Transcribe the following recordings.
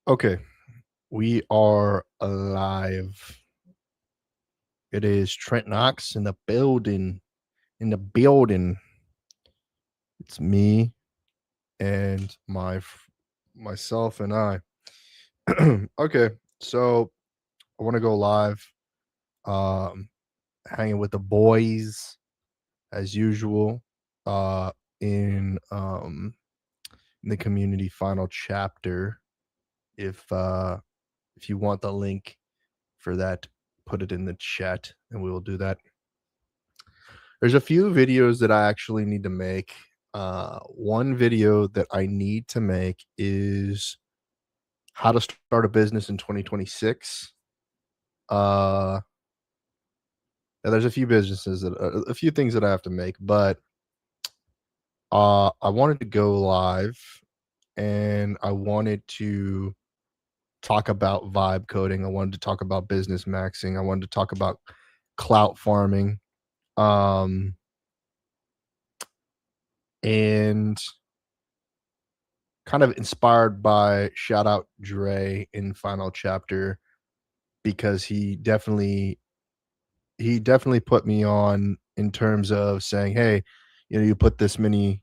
Okay, we are alive. It is Trent Knox in the building. In the building, it's me and myself and I. Okay, so I want to go live. Um, Hanging with the boys as usual. Uh, in in the community final chapter. If you want the link for that, put it in the chat, and we will do that. There's a few videos that I actually need to make. One video that I need to make is how to start a business in 2026. Uh, yeah, there's a few businesses that a few things that I have to make, but I wanted to go live and I wanted to talk about vibe coding. I wanted to talk about business maxing. I wanted to talk about clout farming. Um, and kind of inspired by shout out Dre in final chapter because he definitely put me on in terms of saying, hey, you put this many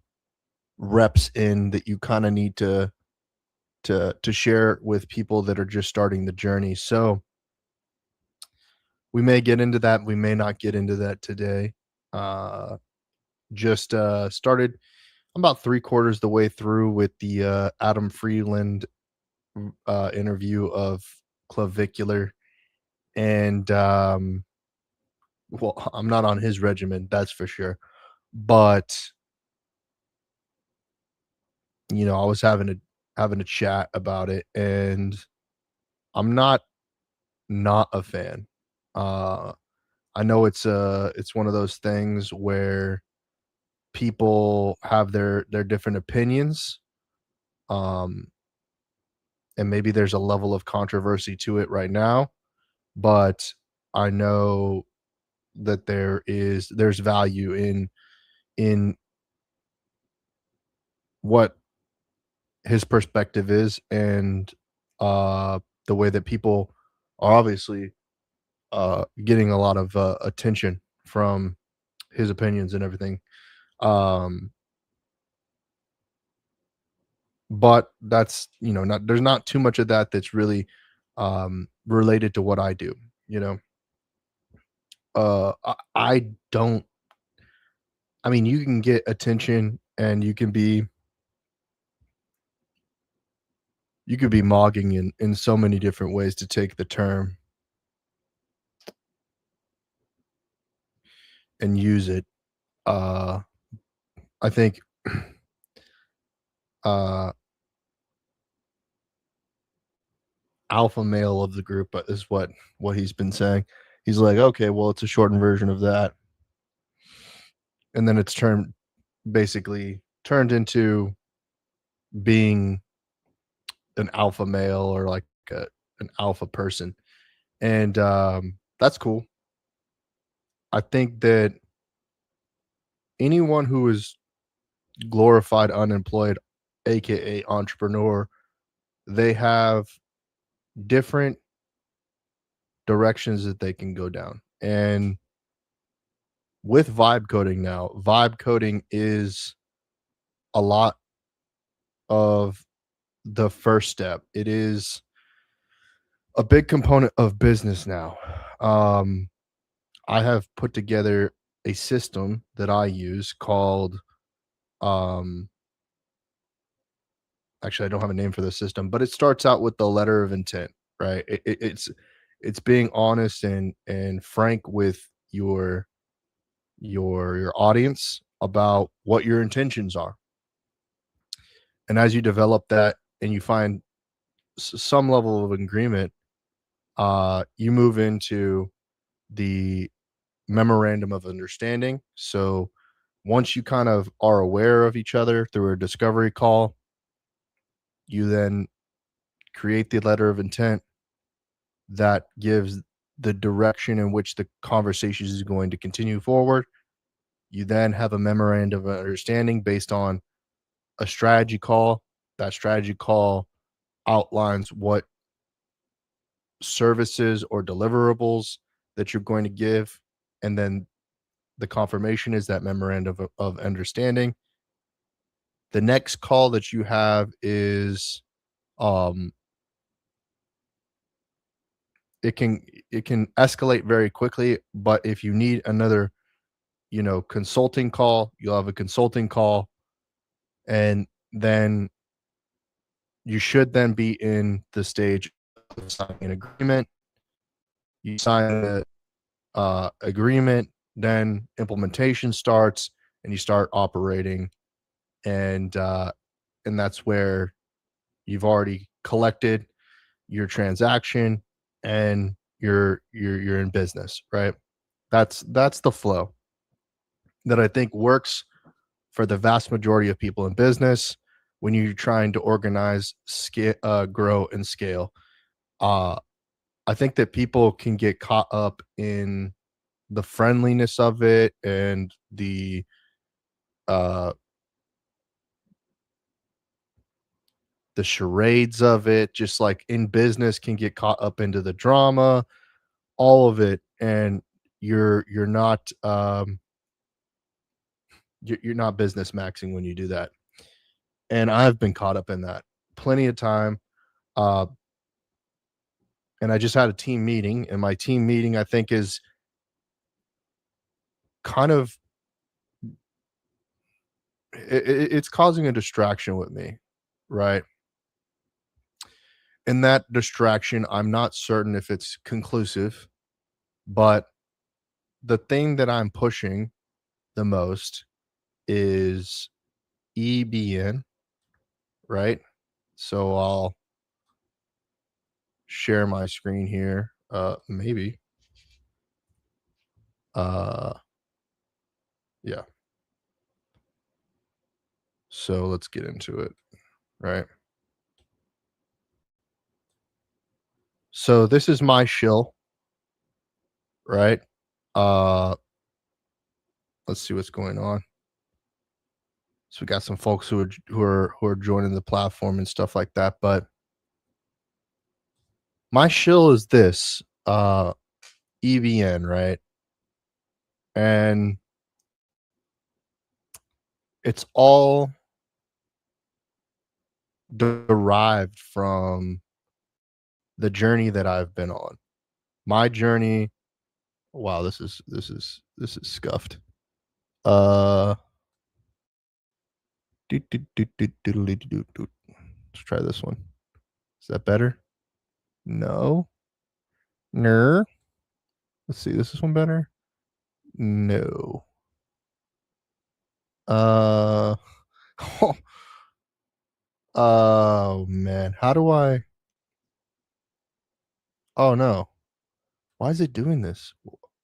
reps in that you kind of need to share with people that are just starting the journey. So we may get into that, we may not get into that today. Uh just started I'm about three quarters the way through with the Adam Freeland interview of clavicular. And well, I'm not on his regimen, that's for sure. But I was having a chat about it, and I'm not a fan. Uh, I know it's one of those things where people have their different opinions, um, and maybe there's a level of controversy to it right now, but I know that there's value in what his perspective is, and the way that people are obviously getting a lot of attention from his opinions and everything. Um, but that's not there's not too much of that that's really related to what I do. You know, I don't. I mean, you can get attention, and you could be mogging in so many different ways to take the term and use it. Uh, I think uh, alpha male of the group is what he's been saying. He's like, okay, well, it's a shortened version of that, and then it's turned basically turned into being an alpha male or like an alpha person, and that's cool. I think that anyone who is glorified unemployed, aka entrepreneur, they have different directions that they can go down. And with vibe coding now, vibe coding is a lot of the first step. It is a big component of business now. Um, I have put together a system that I use called, um, actually, I don't have a name for the system, but it starts out with the letter of intent, right? It's being honest and frank with your your audience about what your intentions are. And as you develop that and you find some level of agreement, you move into the memorandum of understanding. So once you kind of are aware of each other through a discovery call, you then create the letter of intent that gives the direction in which the conversation is going to continue forward. You then have a memorandum of understanding based on a strategy call. That strategy call outlines what services or deliverables that you're going to give, and then the confirmation is that memorandum of understanding. The next call that you have is, um, it can it can escalate very quickly, but if you need another, consulting call, you'll have a consulting call, and then you should then be in the stage of signing an agreement. You sign the agreement, then implementation starts, and you start operating, and and that's where you've already collected your transaction, and you're in business, right? That's the flow that I think works for the vast majority of people in business when you're trying to organize, scale, grow, and scale. Uh, I think that people can get caught up in the friendliness of it and uh, the charades of it, just like in business, can get caught up into the drama, all of it, and you're not you're not business maxing when you do that. And I've been caught up in that plenty of time. Uh, and I just had a team meeting, and my team meeting I think is kind of it's causing a distraction with me, right? And that distraction, I'm not certain if it's conclusive, but the thing that I'm pushing the most is EBN, right? So I'll share my screen here. Maybe. Uh, yeah. So let's get into it, right? So this is my shill, right? Uh, let's see what's going on. So we got some folks who are joining the platform and stuff like that. But my shill is this EVN, right? And it's all derived from the journey that I've been on. My journey. Wow, this is scuffed. Uh, let's try this one. Is that better? No. Ner. Let's see. This is one better. No. Uh. Oh man. How do I? Oh no. Why is it doing this?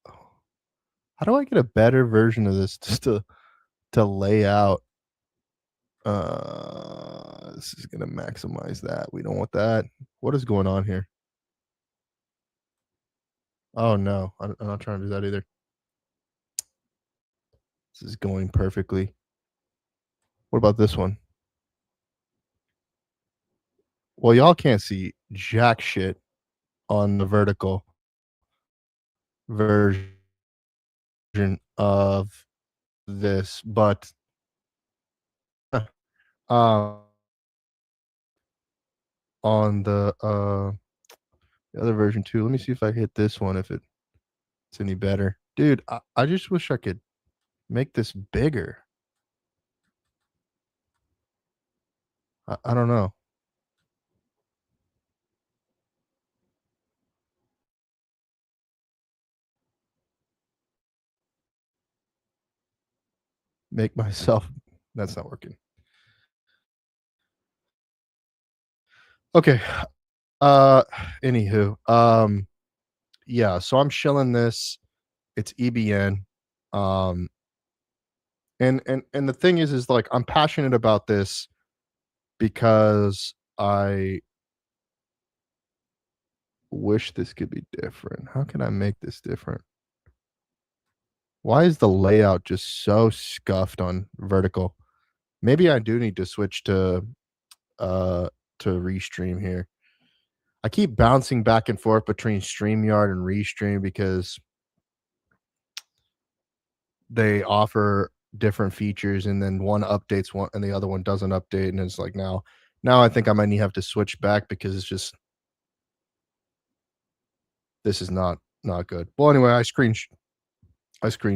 How do I get a better version of this just to lay out? This is gonna maximize that. We don't want that. What is going on here? Oh no, I'm not trying to do that either. This is going perfectly. What about this one? Well, y'all can't see jack shit on the vertical version of this, but um, on the other version too. Let me see if I hit this one if it's any better. Dude, I just wish I could make this bigger. I don't know. Make myself that's not working. Okay. Uh Anywho, yeah, so I'm shilling this. It's EBN. Um and the thing is like I'm passionate about this because I wish this could be different. How can I make this different? Why is the layout just so scuffed on vertical? Maybe I do need to switch to to restream here. I keep bouncing back and forth between StreamYard and Restream because they offer different features, and then one updates one and the other one doesn't update, and it's like now I think I might need have to switch back because it's just this is not good. Well, anyway, I screen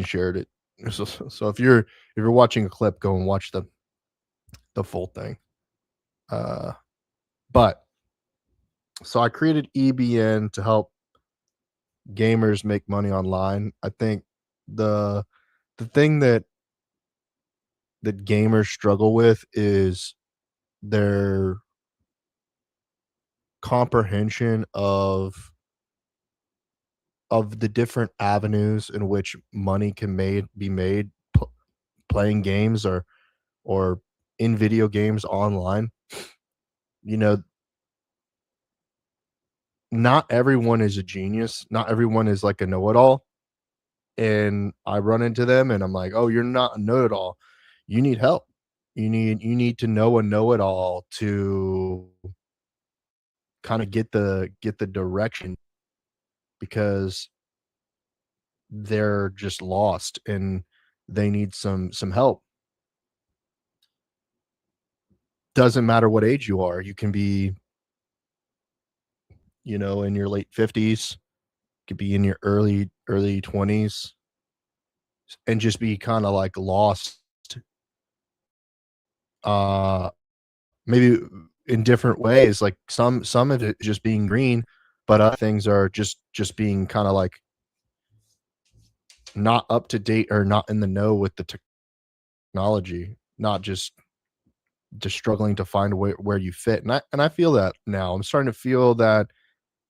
shared it. So if you're watching a clip, go and watch the full thing. Uh, but so I created EBN to help gamers make money online. I think the the thing that gamers struggle with is their comprehension of the different avenues in which money can be made playing games or in video games online. You know, not everyone is a genius. Not everyone is like a know-it-all. And I run into them and I'm like, "Oh, you're not a know-it-all. You need help. You need to know a know-it-all to kind of get the direction because they're just lost and they need some help. Doesn't matter what age you are. You can be, in your late 50s, could be in your early 20s and just be kind of like lost uh maybe in different ways. Like some of it just being green, but other things are just being kind of like not up to date or not in the know with the technology, not just struggling to find where you fit. And I feel that now. I'm starting to feel that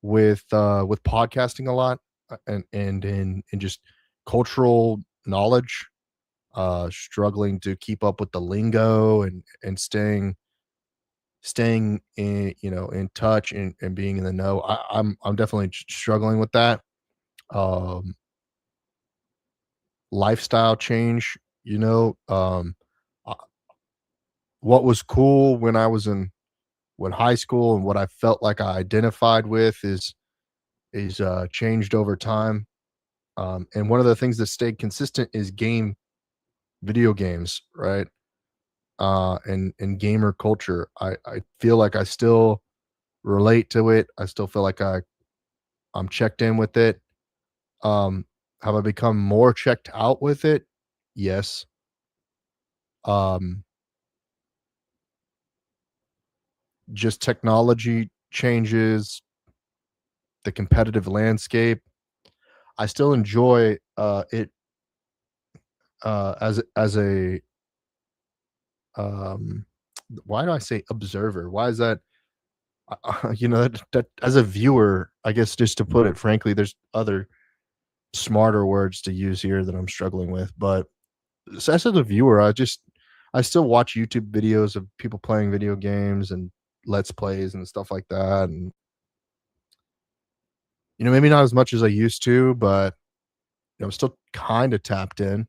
with podcasting a lot, and in just cultural knowledge, struggling to keep up with the lingo and staying in touch and being in the know. I'm definitely struggling with that. Um, lifestyle change, uh, what was cool when I was in when high school and what I felt like I identified with is changed over time. And one of the things that stayed consistent is video games, right? And gamer culture. I feel like I still relate to it. I still feel like I'm checked in with it. Um, have I become more checked out with it? Yes. Um, just technology changes, the competitive landscape. I still enjoy it as a um why do I say observer? Why is that? That as a viewer, I guess just to put it frankly, there's other smarter words to use here that I'm struggling with. But as a viewer, I still watch YouTube videos of people playing video games and let's plays and stuff like that. And maybe not as much as I used to, but I'm still kind of tapped in.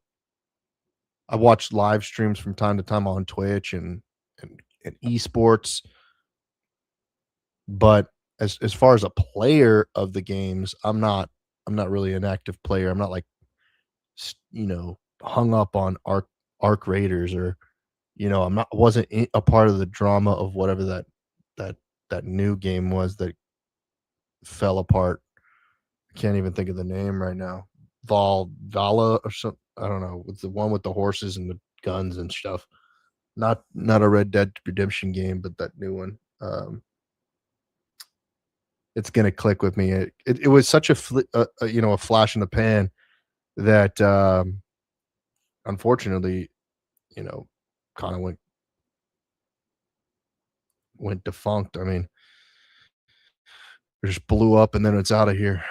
I watch live streams from time to time on Twitch and esports, but as far as a player of the games, I'm not really an active player. I'm not like hung up on Arc Raiders or I'm not wasn't a part of the drama of whatever that that new game was that fell apart. I can't even think of the name right now. Vala or something. I don't know. It's the one with the horses and the guns and stuff. Not a Red Dead Redemption game, but that new one. It's gonna click with me. It was such a flash in the pan that unfortunately, you know, kind of went defunct. I mean, it just blew up and then it's out of here.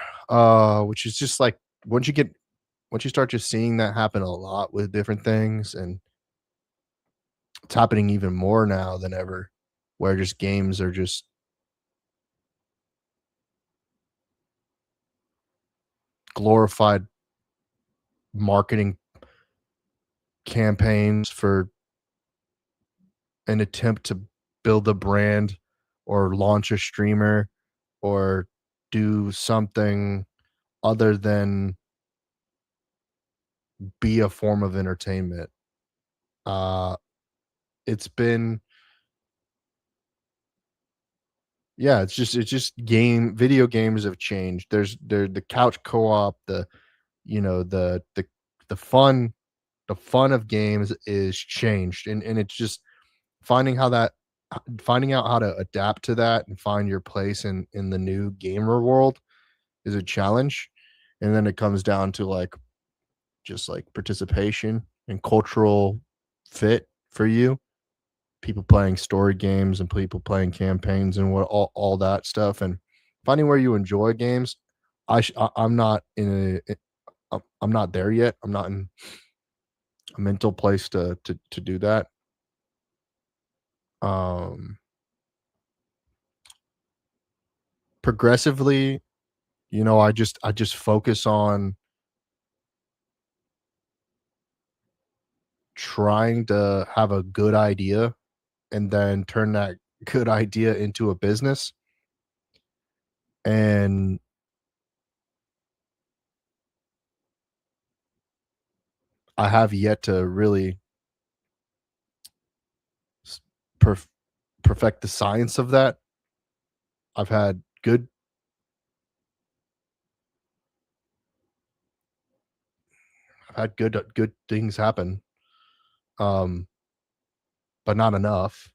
Which is just like once you start just seeing that happen a lot with different things, and it's happening even more now than ever, where just games are just glorified marketing campaigns for an attempt to build a brand or launch a streamer or do something other than be a form of entertainment. Uh, it's been yeah, it's just video games have changed. There the couch co-op, the fun of games is changed, and it's just finding how that finding out how to adapt to that and find your place in the new gamer world is a challenge, and then it comes down to, like, just, like, participation and cultural fit for you, people playing story games and people playing campaigns and what all that stuff, and finding where you enjoy games. I'm not in I'm not there yet. I'm not in a mental place to do that. Um, Progressively, I just focus on trying to have a good idea and then turn that good idea into a business, and I have yet to really s perf perfect the science of that. I've had good good things happen, um, but not enough.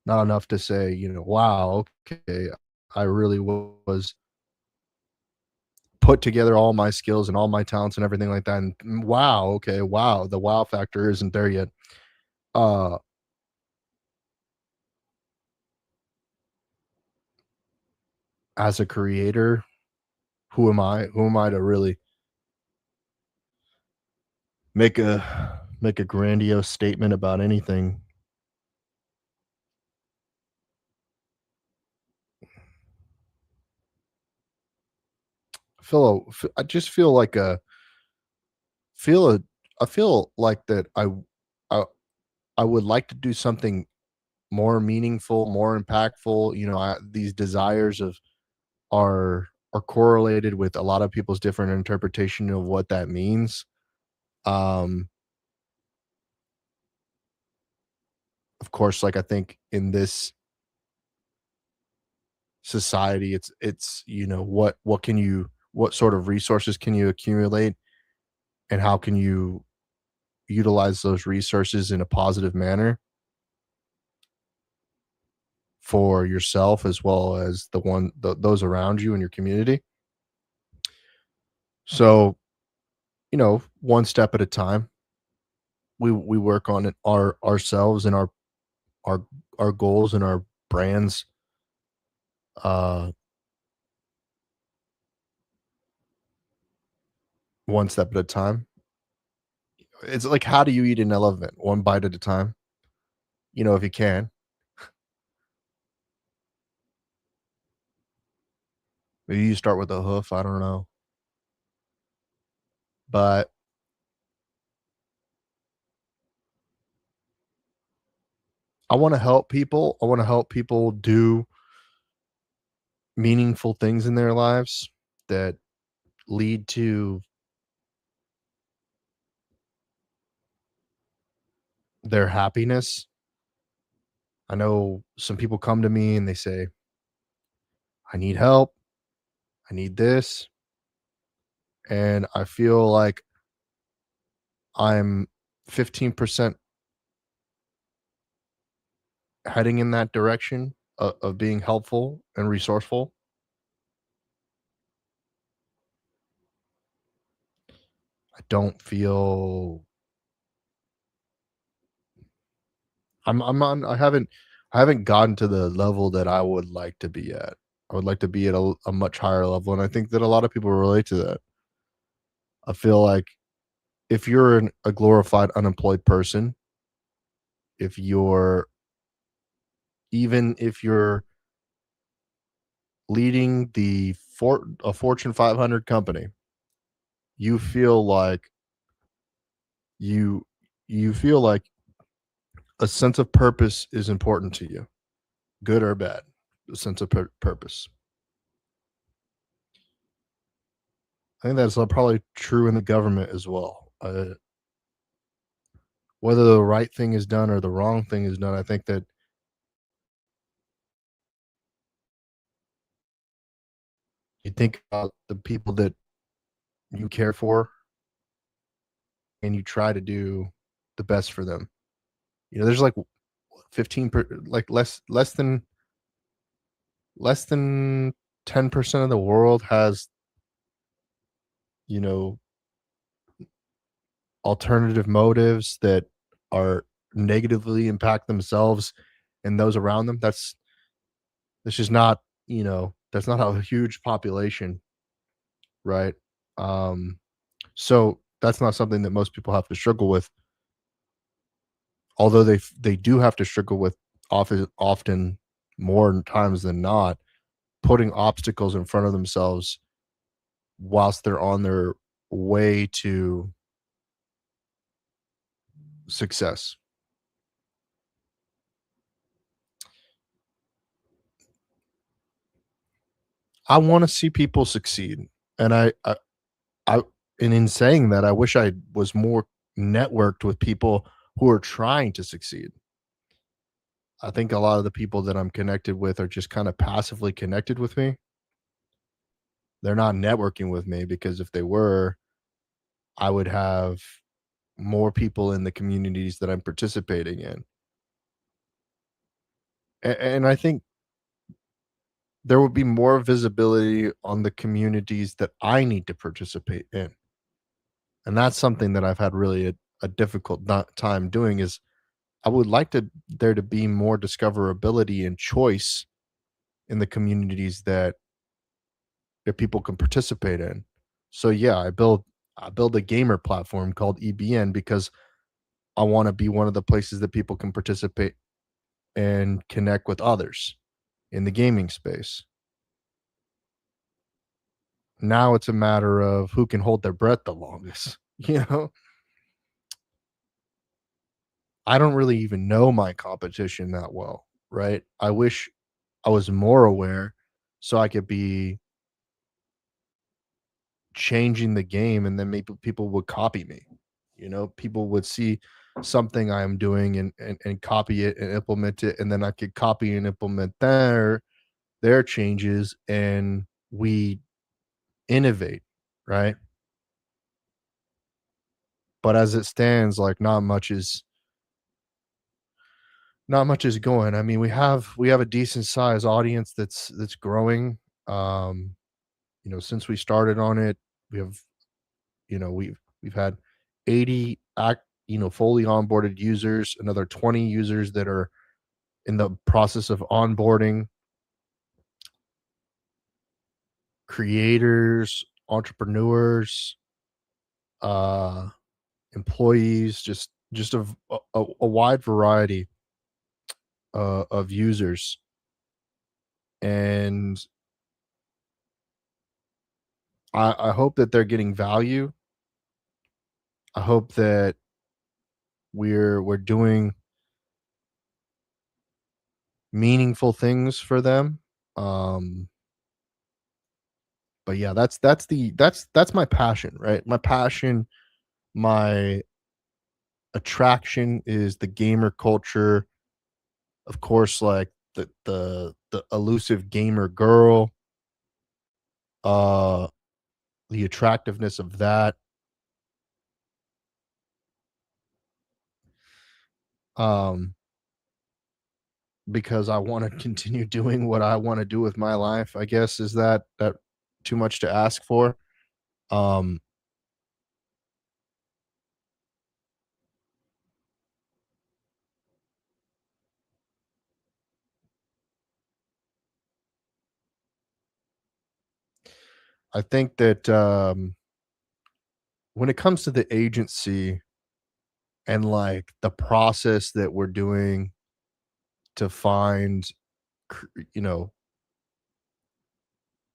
Not enough to say, "Wow, okay, I really was put together all my skills and all my talents and everything like that, and wow, okay, wow, the wow factor isn't there yet." Uh, as a creator, who am I? Who am I to really make a grandiose statement about anything? I just feel like a feel a I feel like that I I would like to do something more meaningful, more impactful. These desires of are correlated with a lot of people's different interpretation of what that means. Um, of course, like, I think in this society, what sort of resources can you accumulate, and how can you utilize those resources in a positive manner for yourself as well as those around you in your community. So, one step at a time, we work on it ourselves and our our goals and our brands, uh, one step at a time. It's like, how do you eat an elephant? One bite at a time, if you can. Maybe you start with a hoof, I don't know. But I wanna help people do meaningful things in their lives that lead to their happiness. I know some people come to me and they say, "I need help. I need this." And I feel like I'm 15% heading in that direction of being helpful and resourceful. I don't feel I'm on I haven't gotten to the level that I would like to be at. I would like to be at a much higher level, and I think that a lot of people relate to that. I feel like if you're a glorified unemployed person, if you're even if you're leading a Fortune 500 company, you feel like you you feel like a sense of purpose is important to you, good or bad. a sense of purpose. I think that's probably true in the government as well. Whether the right thing is done or the wrong thing is done, I think that you think about the people that you care for and you try to do the best for them. There's like like less than 10% of the world has, you know, alternative motives that are negatively impact themselves and those around them. That's just not, that's not a huge population, right? Um, so that's not something that most people have to struggle with, although they do have to struggle with often more times than not, putting obstacles in front of themselves whilst they're on their way to success. I want to see people succeed, and I and in saying that, I wish I was more networked with people who are trying to succeed. I think a lot of the people that I'm connected with are just kind of passively connected with me. They're not networking with me because if they were, I would have more people in the communities that I'm participating in. And I think there would be more visibility on the communities that I need to participate in. And that's something that I've had really a difficult time doing is I would like there to be more discoverability and choice in the communities that people can participate in. So yeah, I build a gamer platform called EBN because I want to be one of the places that people can participate and connect with others in the gaming space. Now it's a matter of who can hold their breath the longest. I don't really even know my competition that well, right? I wish I was more aware so I could be changing the game and then maybe people would copy me. People would see something I am doing and copy it and implement it, and then I could copy and implement their changes and we innovate, right? But as it stands, like not much is going. I mean, we have a decent size audience that's growing. Um, since we started on it, we have, we've had 80 fully onboarded users, another 20 users that are in the process of onboarding, creators, entrepreneurs, uh, employees, just a wide variety of users. And I hope that they're getting value. I hope that we're doing meaningful things for them. Um, but yeah, that's my passion, right? My passion, my attraction is the gamer culture. Of course, like the elusive gamer girl, uh, the attractiveness of that. Um, because I want to continue doing what I want to do with my life. I guess is that too much to ask for? Um, I think that when it comes to the agency and like the process that we're doing to find, cr- you know,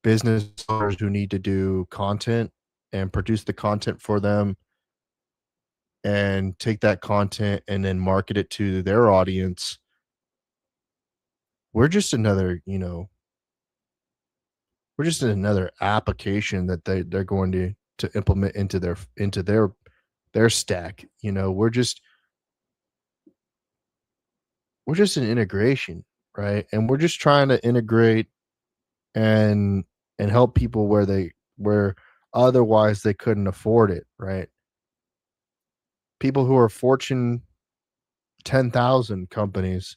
business owners who need to do content and produce the content for them and take that content and then market it to their audience. we're just another, we're just another application that they're going to implement into their stack. We're just an integration, right? And we're just trying to integrate and help people where otherwise they couldn't afford it, right? People who are Fortune 10,000 companies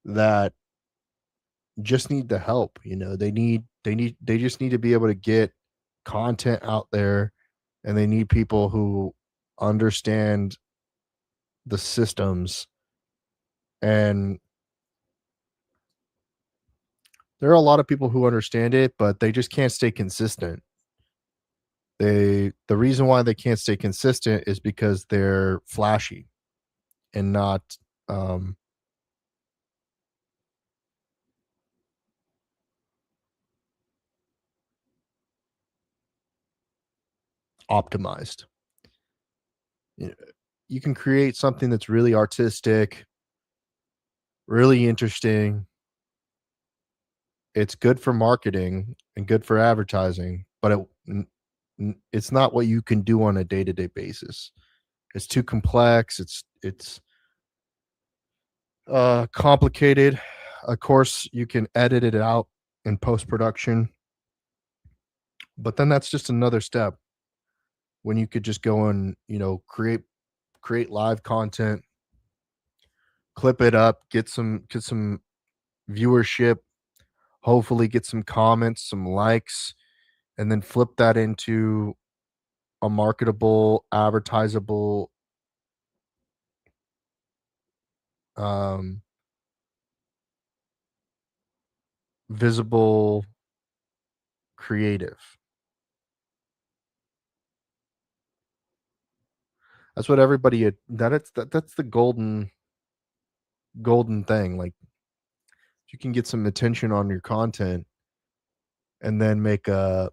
that just need the help, they just need to be able to get content out there, and they need people who understand the systems. And there are a lot of people who understand it, but they just can't stay consistent. The reason why they can't stay consistent is because they're flashy and not um, optimized. You, know, you can create something that's really artistic, really interesting. It's good for marketing and good for advertising, but it's not what you can do on a day to day basis. It's too complex. It's complicated. Of course, you can edit it out in post production, but then that's just another step when you could just go and create live content, clip it up, get some viewership, hopefully get some comments, some likes, and then flip that into a marketable, advertisable, um, visible, creative. That's what everybody that's the golden thing. Like, you can get some attention on your content and then make a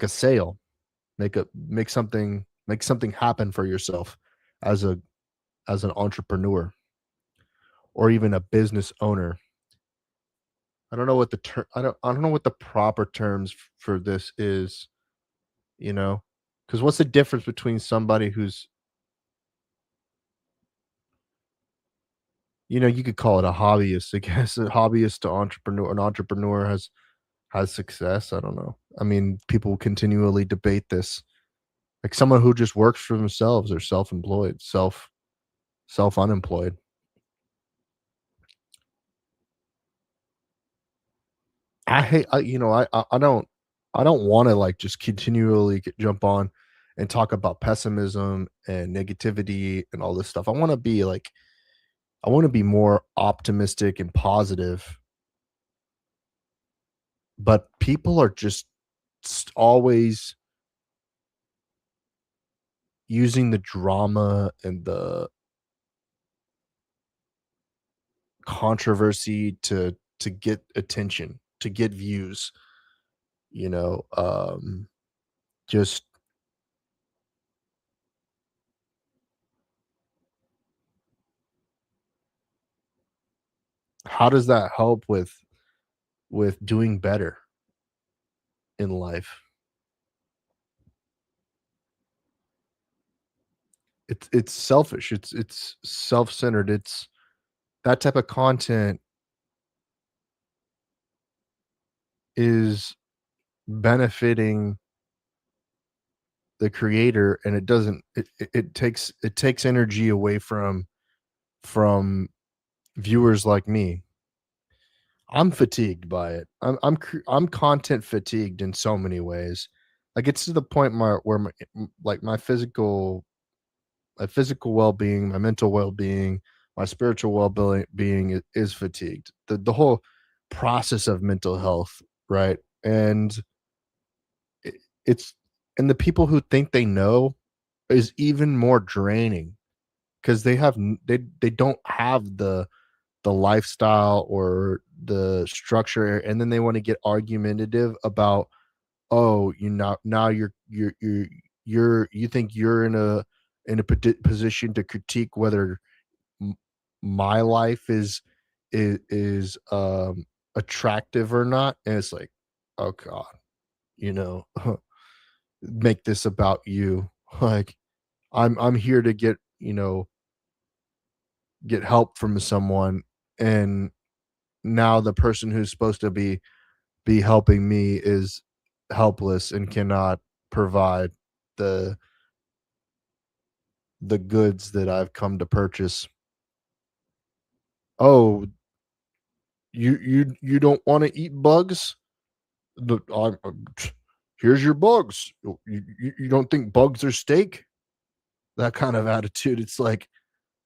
sale, make something happen for yourself as a as an entrepreneur or even a business owner. I don't know what the term I don't know what the proper terms for this is, you know? Because what's the difference between somebody who's, you could call it a hobbyist, I guess, a hobbyist to entrepreneur. An entrepreneur has success. I don't know. I mean, people continually debate this. Like someone who just works for themselves or self-employed, self-unemployed. I hate I don't wanna, like, just continually jump on and talk about pessimism and negativity and all this stuff. I wanna be more optimistic and positive, but people are just always using the drama and the controversy to get attention, to get views, you know? Just how does that help with doing better in life? It's selfish, it's self-centered, it's that type of content is benefiting the creator, and it doesn't it takes energy away from viewers like me. I'm fatigued by it. I'm content fatigued in so many ways. Like, it's to the point where like my physical well-being, my mental well-being, my spiritual well-being is fatigued. The whole process of mental health, right? And it, it's and the people who think they know is even more draining because they don't have the lifestyle or the structure, and then they want to get argumentative about, oh, now you think you're in a position to critique whether m- my life is is attractive or not, and it's like, "Oh god," you know, "make this about you." Like, I'm here to get, get help from someone, and now the person who's supposed to be helping me is helpless and cannot provide the the goods that I've come to purchase. "Oh, you don't wanna eat bugs? The here's your bugs. You don't think bugs are steak?" That kind of attitude. It's like,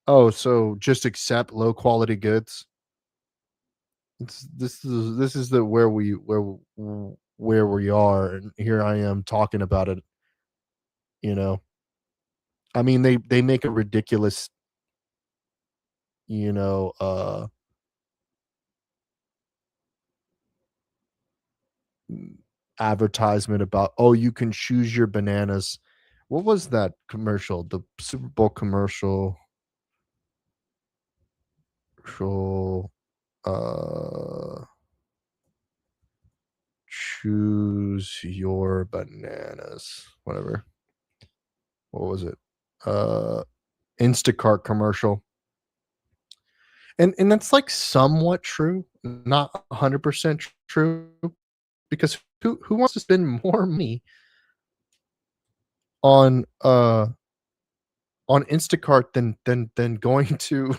"Oh, so just accept low quality goods?" This is the where we are, and here I am talking about it, you know? I mean, they make a ridiculous, you know, mm, advertisement about, "Oh, you can choose your bananas." What was that commercial? The Super Bowl commercial, uh, "Choose your bananas." Whatever. What was it? Uh, Instacart commercial. And that's, like, somewhat true, not 100% true, because who wants to spend more money on, on Instacart than going to,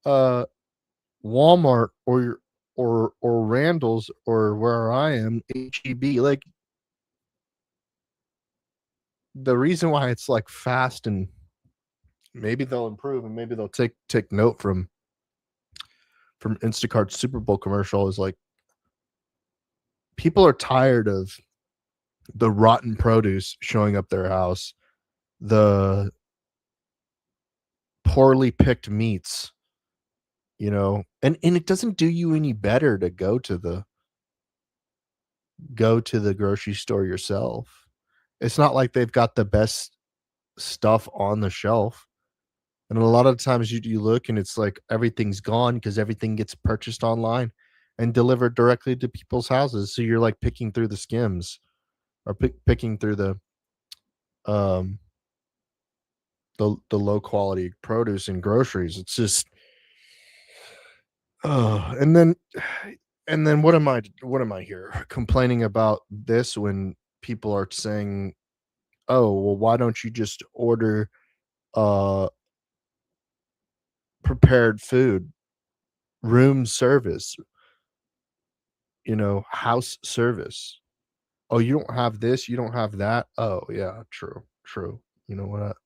uh, Walmart or Randall's or where I am, HEB? Like, the reason why it's, like, fast, and maybe they'll improve and maybe they'll take note from Instacart's Super Bowl commercial, is, like, people are tired of the rotten produce showing up their house, the poorly picked meats, and it doesn't do you any better to go to the grocery store yourself. It's not like they've got the best stuff on the shelf, and a lot of times you look and it's like everything's gone because everything gets purchased online and delivered directly to people's houses, so you're, like, picking through the skims or picking through um, the low quality produce and groceries. It's just, oh, and then what am I here complaining about this when people are saying, "Oh, well, why don't you just order, uh, prepared food, room service, house service? Oh, you don't have this, you don't have that? Oh, yeah, true, true. You know what?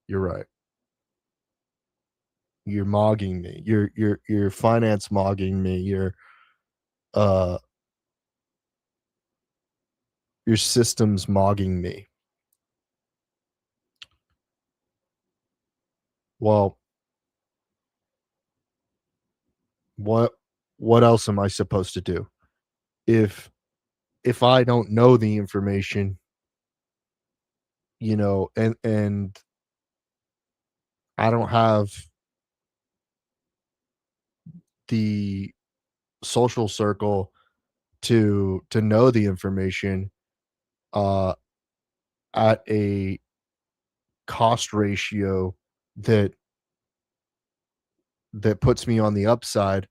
You're right. You're mogging me. You're finance mogging me. Uh, your system's mogging me." Well, what what else am I supposed to do? If if I don't know the information, and I don't have the social circle to know the information, uh, at a cost ratio that that puts me on the upside,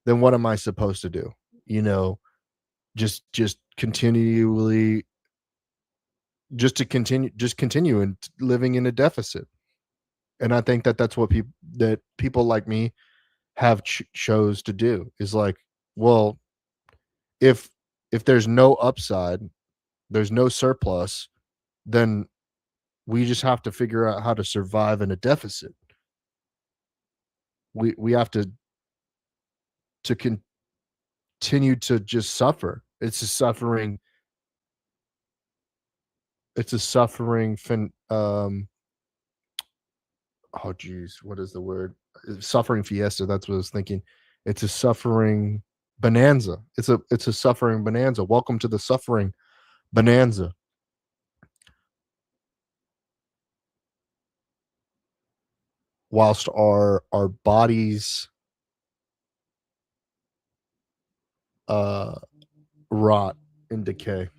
then what am I supposed to do? You know, just continually just continue and living in a deficit. And I think that that's what people like me have chose to do, is like, well, if if there's no upside, there's no surplus, then we just have to figure out how to survive in a deficit. We have to continue to just suffer. It's a suffering oh geez, what is the word? Suffering fiesta, that's what I was thinking. It's a suffering bonanza. It's a suffering bonanza. Welcome to the suffering bonanza. Whilst our bodies uh, rot and decay.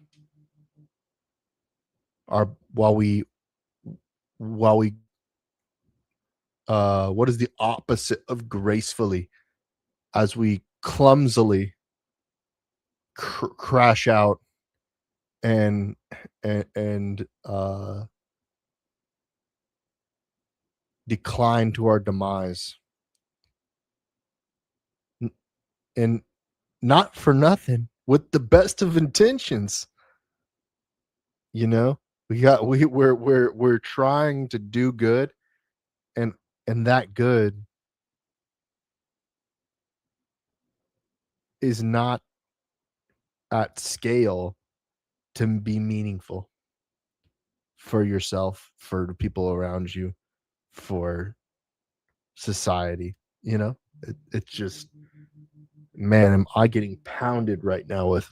Our while we what is the opposite of gracefully? As we clumsily crash out and and decline to our demise. N- And not for nothing, with the best of intentions, you know? We're trying to do good, and that good is not at scale to be meaningful for yourself, for the people around you, for society, you know? It's just, man, am I getting pounded right now with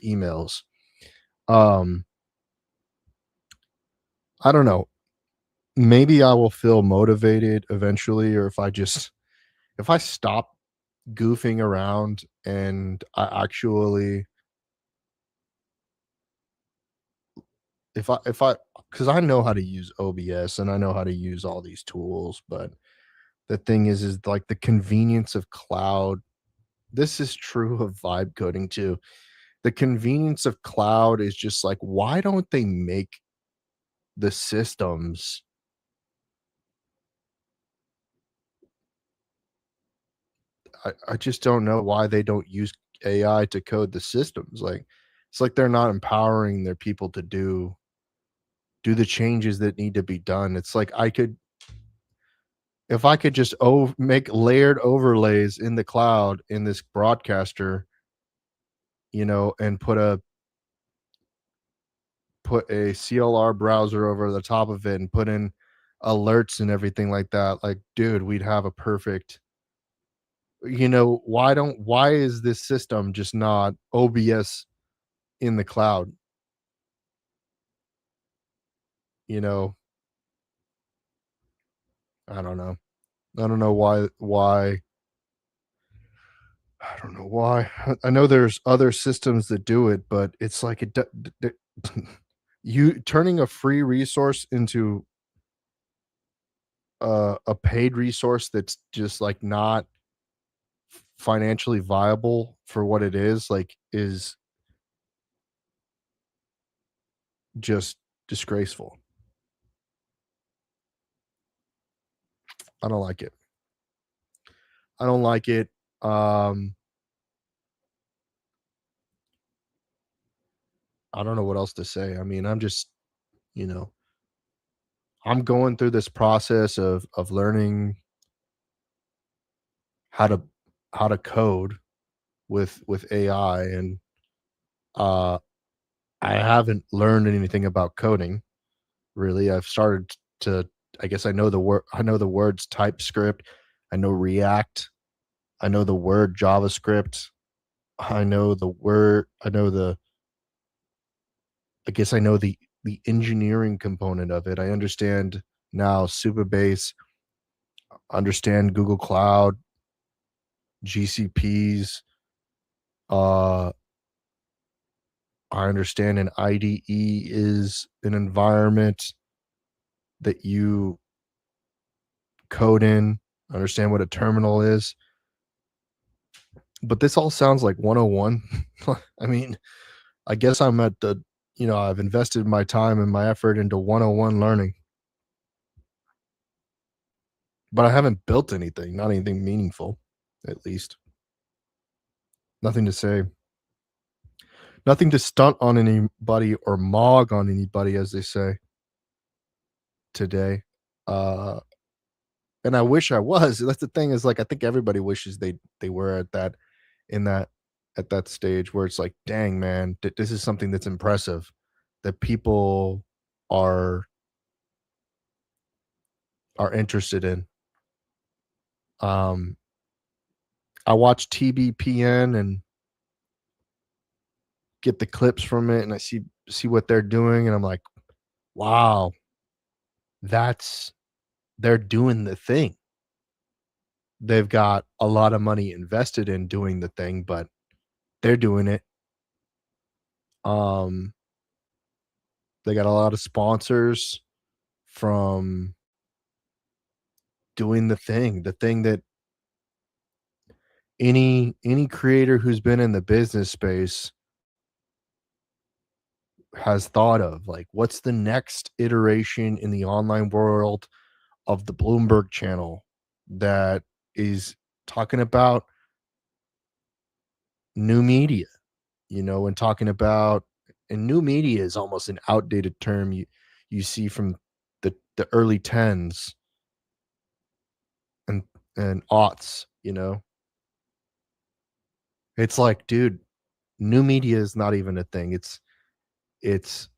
emails. Um, I don't know. Maybe I will feel motivated eventually, or if I stop goofing around and I actually if I because I know how to use OBS and I know how to use all these tools, but the thing is like the convenience of cloud. This is true of vibe coding too. The convenience of cloud is just like, why don't they make the systems? I just don't know why they don't use AI to code the systems. Like, it's like they're not empowering their people to do the changes that need to be done. It's like I could if I could just make layered overlays in the cloud in this broadcaster, and put a CLR browser over the top of it and put in alerts and everything like that. Like, dude, we'd have a perfect, why is this system just not OBS in the cloud? You know, I don't know. I don't know I don't know why. I know there's other systems that do it, but it's like you turning a free resource into a paid resource that's just like not financially viable for what it is, like, is just disgraceful. I don't like it. I don't like it. Um, I don't know what else to say. I mean, you know, I'm going through this process of learning how to code with AI, and uh I haven't learned anything about coding, really. I've started to I guess I know the words TypeScript, I know React, I know the word JavaScript, I know the I guess I know the engineering component of it. I understand now Supabase, understand Google Cloud, GCPs, uh I understand an IDE is an environment that you code in, understand what a terminal is, but this all sounds like 101. I mean, I guess I'm at the I've invested my time and my effort into 101 learning, but I haven't built anything, not anything meaningful, at least. Nothing to say, nothing to stunt on anybody or mog on anybody, as they say today. Uh, and I wish I was. That's the thing, is like I think everybody wishes they were in that at that stage where it's like, dang man, this is something that's impressive that people are interested in. Um, I watch TBPN and get the clips from it, and I see what they're doing, and I'm like, wow, that's they're doing the thing. They've got a lot of money invested in doing the thing, but They're doing it. Um, they got a lot of sponsors from doing the thing that any creator who's been in the business space has thought of, like, what's the next iteration in the online world of the Bloomberg channel that is talking about new media, and talking about, and new media is almost an outdated term you see from the early tens and aughts. It's like, dude, new media is not even a thing. It's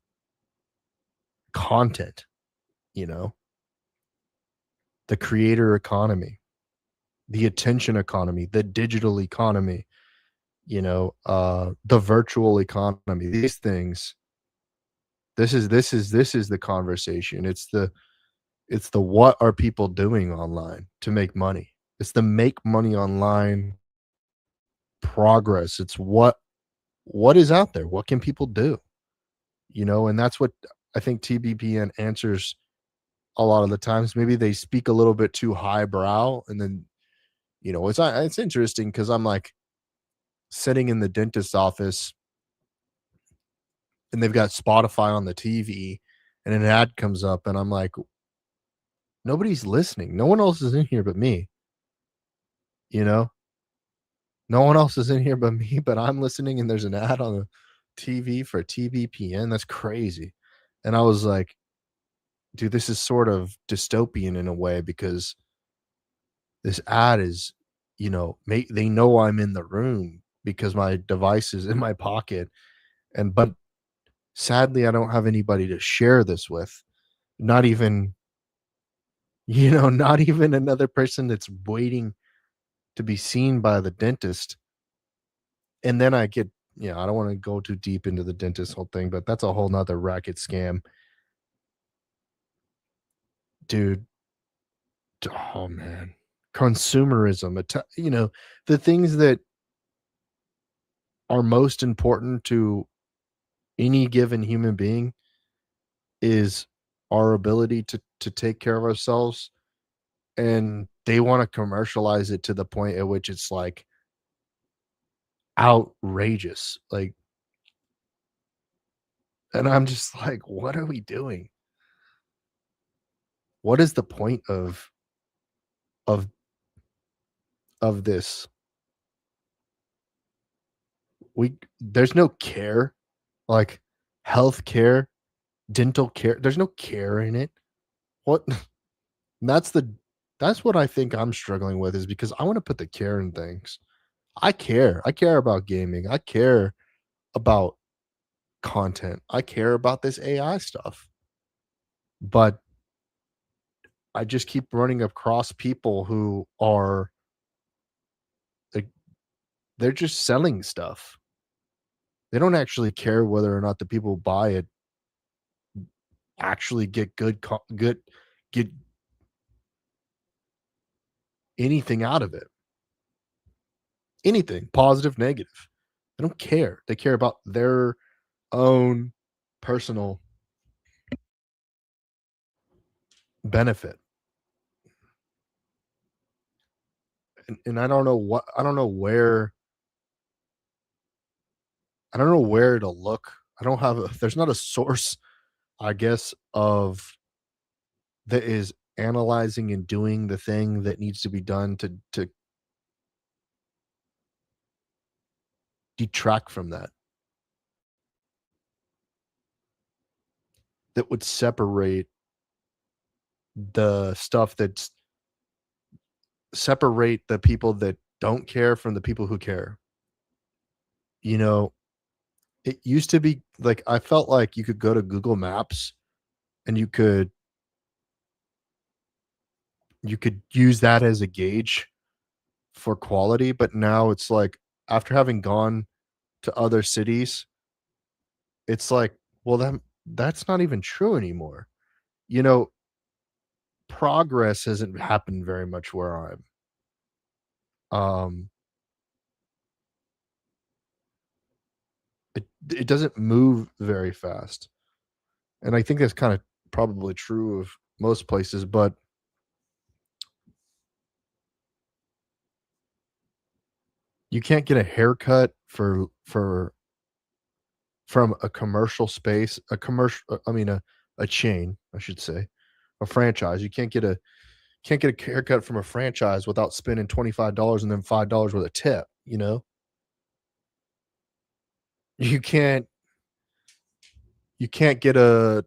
content, you know, the creator economy, the attention economy, the digital economy, the virtual economy. These things, this is the conversation. It's the what are people doing online to make money? It's the make money online progress. It's what is out there? What can people do? And that's what I think TBPN answers a lot of the times. Maybe they speak a little bit too highbrow, and then it's interesting because I'm like sitting in the dentist's office and they've got Spotify on the TV and an ad comes up and I'm like, nobody's listening. No one else is in here but me, you know? No one else is in here but me, but I'm listening and there's an ad on the TV for TBPN. That's crazy. And I was like, dude, this is sort of dystopian in a way because this ad is, they know I'm in the room because my device is in my pocket. But sadly, I don't have anybody to share this with. Not even, not even another person that's waiting to be seen by the dentist. And then I don't want to go too deep into the dentist whole thing, but that's a whole nother racket scam. Dude, oh man. Consumerism, the things that are most important to any given human being is our ability to take care of ourselves, and they wanna commercialize it to the point at which it's, like, outrageous, like, and I'm just like, "What are we doing? What is the point of of this?" There's no care, like, healthcare, dental care, there's no care in it. What that's the that's what I think I'm struggling with is because I wanna put the care in things. I care. I care about gaming. I care about content. I care about this AI stuff. But I just keep running across people who are like they're just selling stuff. They don't actually care whether or not the people who buy it actually get get anything out of it. Anything, positive, negative. They don't care. They care about their own personal benefit. And I don't know where to look. I don't have a there's not a source, I guess, of that is analyzing and doing the thing that needs to be done to detract from that, that would separate the stuff that's separate the people that don't care from the people who care. You know, it used to be like I felt like you could go to Google Maps and you could use that as a gauge for quality, but now it's like after having gone to other cities, it's like, well, that's not even true anymore. You know, progress hasn't happened very much where I'm. Um, it doesn't move very fast. And I think that's kind of probably true of most places, but you can't get a haircut for from a commercial space, a commercial I mean, a chain, I should say, a franchise. You can't get a haircut from a franchise without spending $25 and then $5 with a tip, you know? You can't you can't get a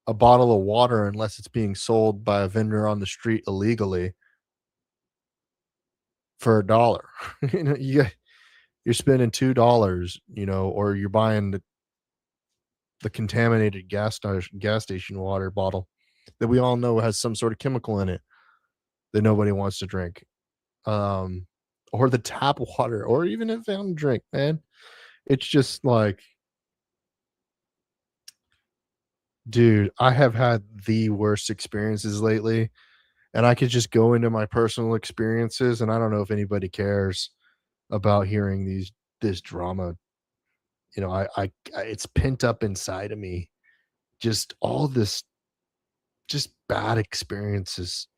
bottle of water unless it's being sold by a vendor on the street illegally for a dollar. You know, you're spending $2, you know, or you're buying the contaminated gas station water bottle that we all know has some sort of chemical in it that nobody wants to drink. Um, or the tap water, or even a fountain drink, man. It's just like, dude, I have had the worst experiences lately, and I could just go into my personal experiences, and I don't know if anybody cares about hearing this drama. You know, I it's pent up inside of me. Just all this just bad experiences,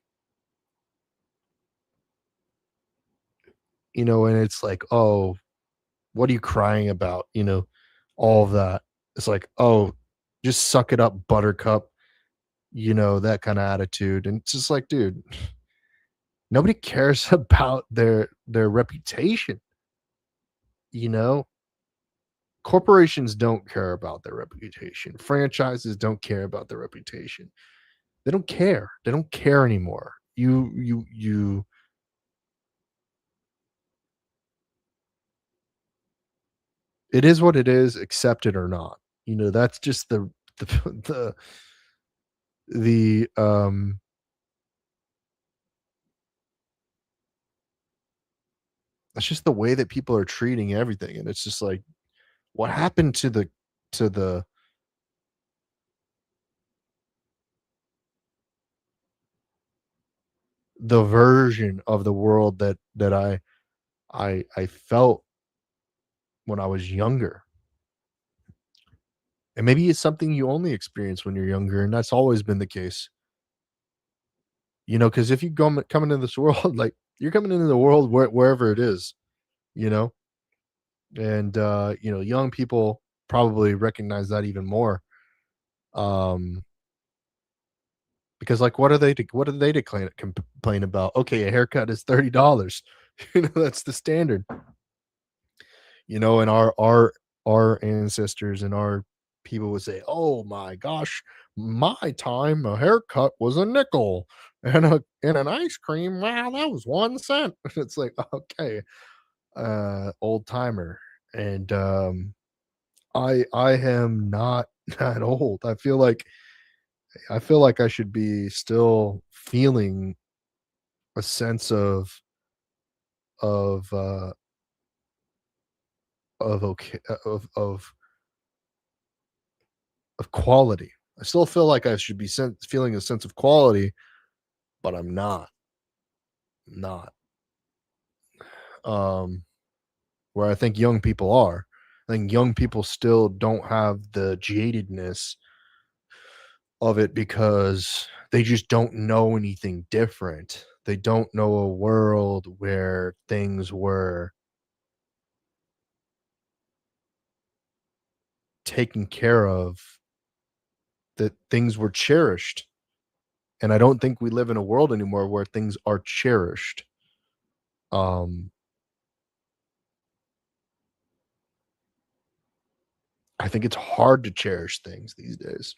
you know, and it's like, "Oh, what are you crying about?" You know, all of that. It's like, "Oh, just suck it up, buttercup," you know, that kinda attitude, and it's just like, dude, nobody cares about their reputation, you know? Corporations don't care about their reputation. Franchises don't care about their reputation. They don't care. They don't care anymore. You it is what it is, accept it or not. You know, that's just the the that's just the way that people are treating everything, and it's just like, what happened to the version of the world that I felt when I was younger? And maybe it's something you only experience when you're younger, and that's always been the case. You know, because if you come into this world, like, you're coming into the world wherever it is, you know? And, you know, young people probably recognize that even more, um, because, like, what do they declain complain about? "Okay, a haircut is $30." You know, that's the standard, you know, and our ancestors and our people would say, "Oh my gosh, my time, a haircut was a nickel, and an ice cream, wow, that was 1 cent." It's like, "Okay, old timer." And, I am not that old. I feel like I should be still feeling a sense of, uh, of okay of quality. I still feel like I should be feeling a sense of quality, but I'm not, um, where I think young people are. I think young people still don't have the jadedness of it because they just don't know anything different. They don't know a world where things were taken care of, that things were cherished. And I don't think we live in a world anymore where things are cherished. Um, I think it's hard to cherish things these days,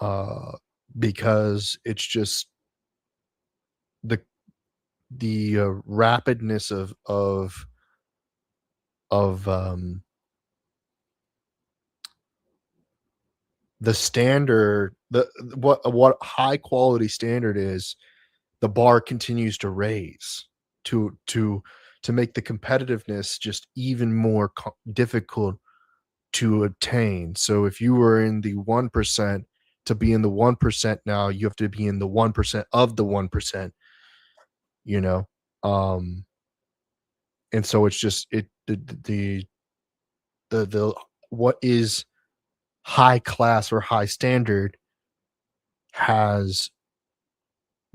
uh, because it's just the rapidness of the standard, the what high quality standard is, the bar continues to raise to make the competitiveness just even more difficult to attain. So if you were in the 1%, to be in the 1% now, you have to be in the 1% of the 1%, you know? Um, And so it's just the what is high class or high standard has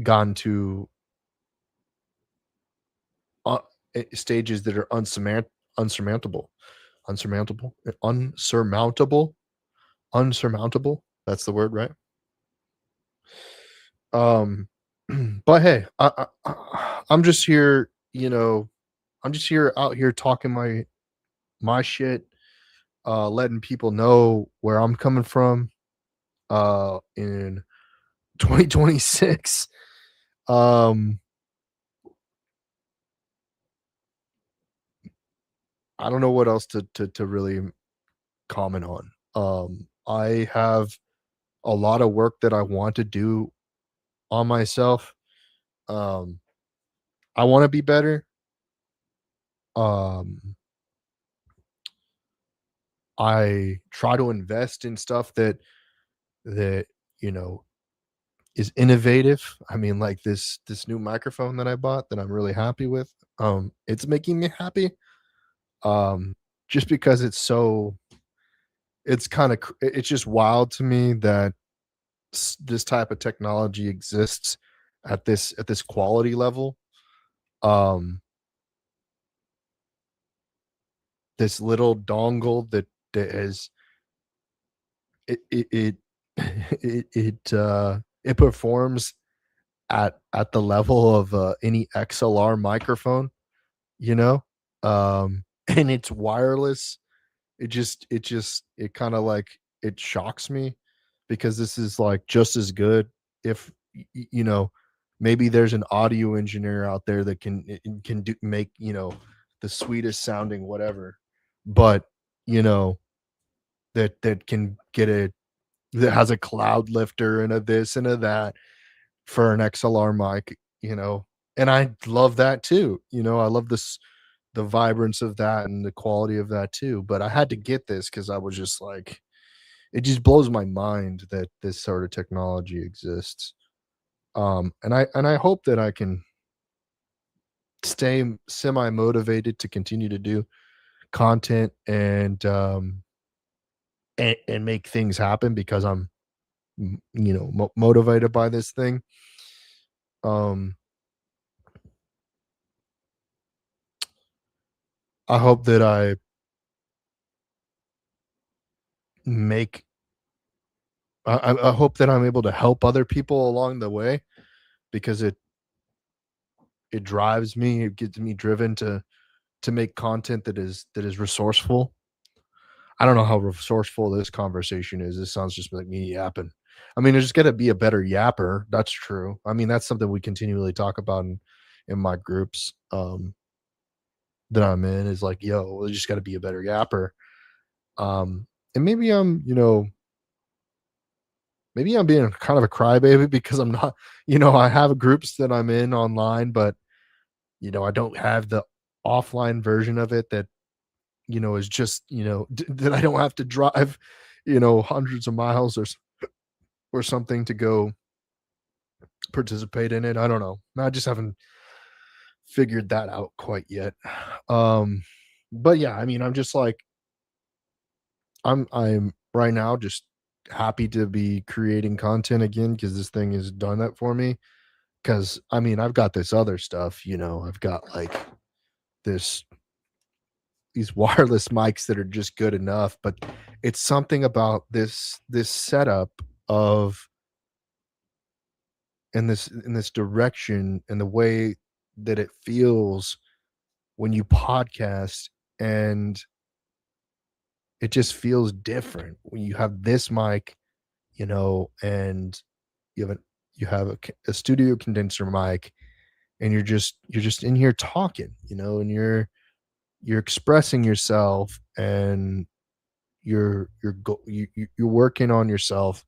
gone to uh, stages that are unsurmountable, unsurmountable. That's the word, right? Um, but hey, I'm just here, I'm just here out here talking my shit, letting people know where I'm coming from in 2026. Um, I don't know what else to really comment on. I have a lot of work that I want to do on myself. Um, I want to be better. Um, I try to invest in stuff that you know is innovative. I mean, like this new microphone that I bought that I'm really happy with. It's making me happy. Um, just because it's kind of it's just wild to me that this type of technology exists at this quality level. Um, this little dongle that is it it performs at the level of any XLR microphone, you know, and it's wireless. It kind of like it shocks me because this is like just as good if maybe there's an audio engineer out there that can do make the sweetest sounding whatever, but you know that can get a that has a cloud lifter and a this and a that for an XLR mic, and I love that too. I love the vibrance of that and the quality of that too. But I had to get this because I was just like, it just blows my mind that this sort of technology exists. And I hope that I can stay semi motivated to continue to do content and make things happen because I'm motivated by this thing. Um, I hope that I make I hope that I'm able to help other people along the way because it drives me, it gets me driven to make content that is resourceful. I don't know how resourceful this conversation is. This sounds just like me yapping. I mean, there's got to be a better yapper. That's true. I mean, that's something we continually talk about in my groups that I'm in is like, yo, we just got to be a better yapper. And maybe I'm being kind of a crybaby because I'm not, I have groups that I'm in online, but I don't have the offline version of it that is just that I don't have to drive hundreds of miles or something to go participate in it. I don't know. I just haven't figured that out quite yet. Um, but yeah, I mean, I'm just like I'm right now just happy to be creating content again because this thing has done that for me. Because I mean, I've got this other stuff, I've got like this these wireless mics that are just good enough, but it's something about this setup of in this direction and the way that it feels when you podcast, and it just feels different when you have this mic, and you have a a studio condenser mic, and you're just in here talking, and you're expressing yourself, and you're working on yourself,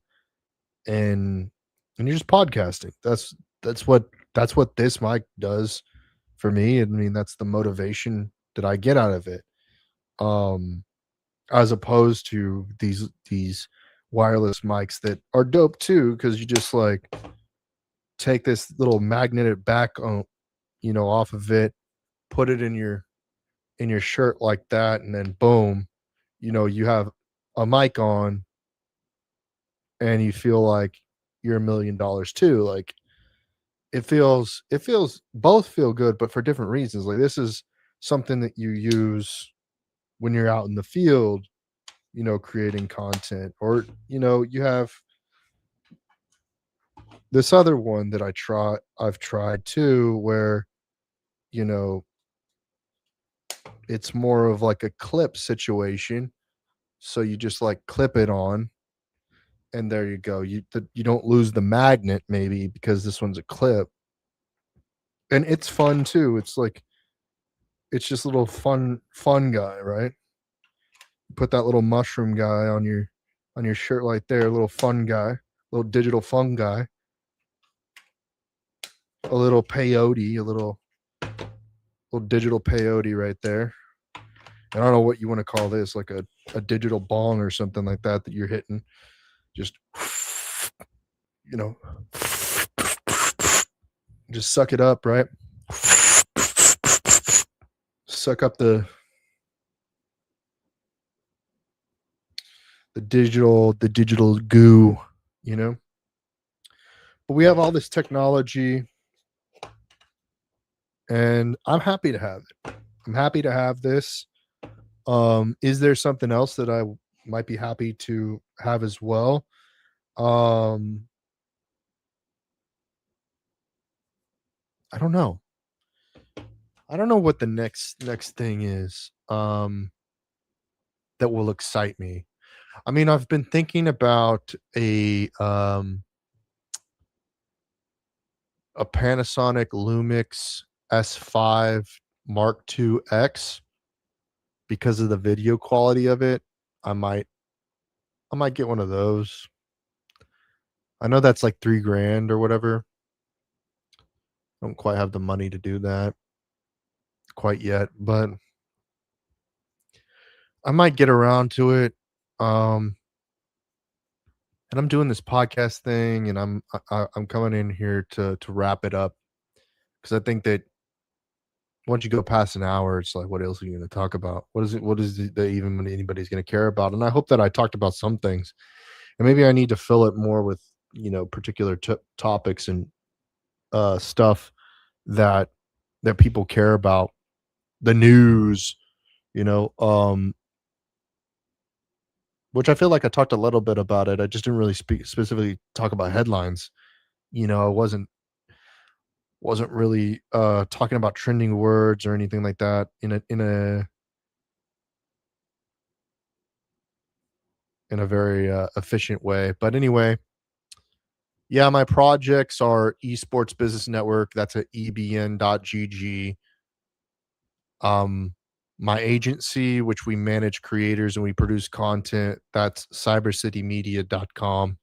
and you're just podcasting. That's what this mic does for me. I mean, that's the motivation that I get out of it. Um, as opposed to these wireless mics that are dope too, because you just like take this little magnetic back on, off of it, put it in your in your shirt like that, and then boom, you have a mic on and you feel like you're $1,000,000 too. Like it feels both feel good, but for different reasons. Like this is something that you use when you're out in the field, creating content, or you have this other one that I've tried too, where, you know, it's more of like a clip situation. So you just like clip it on and there you go. You don't lose the magnet maybe because this one's a clip. And it's fun too. It's like it's just a little fun guy, right? Put that little mushroom guy on your shirt right there, little fun guy, little digital fun guy, a little peyote, a little digital peyote right there. I don't know what you want to call this, like a digital bong or something like that that you're hitting. Just you know, just suck it up, right? Suck up the digital goo, you know. But we have all this technology, and I'm happy to have it. I'm happy to have this. Is there something else that I might be happy to have as well? Um, I don't know. I don't know what the next thing is, that will excite me. I mean, I've been thinking about a Panasonic Lumix S5 Mark II X because of the video quality of it. I might I might get one of those. I know that's like 3 grand or whatever. I don't quite have the money to do that quite yet, but I might get around to it. Um, and I'm doing this podcast thing, and I'm coming in here to wrap it up because I think that once you go past an hour, it's like, what else are you going to talk about? What is it that even anybody's going to care about? And I hope that I talked about some things, and maybe I need to fill it more with particular topics and stuff that people care about, the news, you know, um, which I feel like I talked a little bit about it. I just didn't really specifically talk about headlines. I wasn't really talking about trending words or anything like that in a very efficient way. But anyway, yeah, my projects are Esports Business Network. That's at ebn.gg. Um, my agency, which we manage creators and we produce content, that's cybercitymedia.com.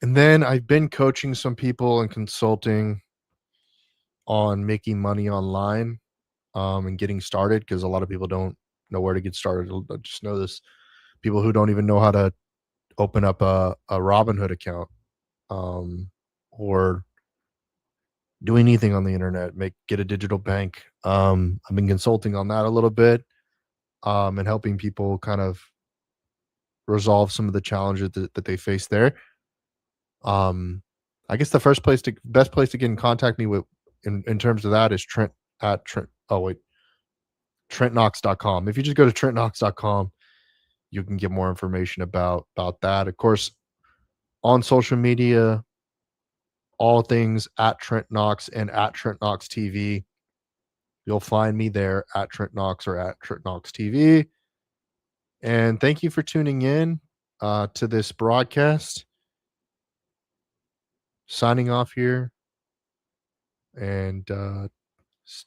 And then I've been coaching some people and consulting on making money online, and getting started because a lot of people don't know where to get started. I just know this people who don't even know how to open up a Robinhood account, or do anything on the internet, get a digital bank. I've been consulting on that a little bit, and helping people kind of resolve some of the challenges that they face there. Um, I guess the best place to get in contact me with in terms of that is Trent at Trent. Oh wait, TrentKnox.com. If you just go to TrentKnox.com, you can get more information about that. Of course, on social media, all things at Trent Knox and at Trent Knox TV. You'll find me there at Trent Knox or at Trent Knox TV. And thank you for tuning in to this broadcast. Signing off here, and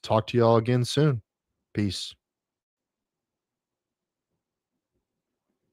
talk to y'all again soon. Peace.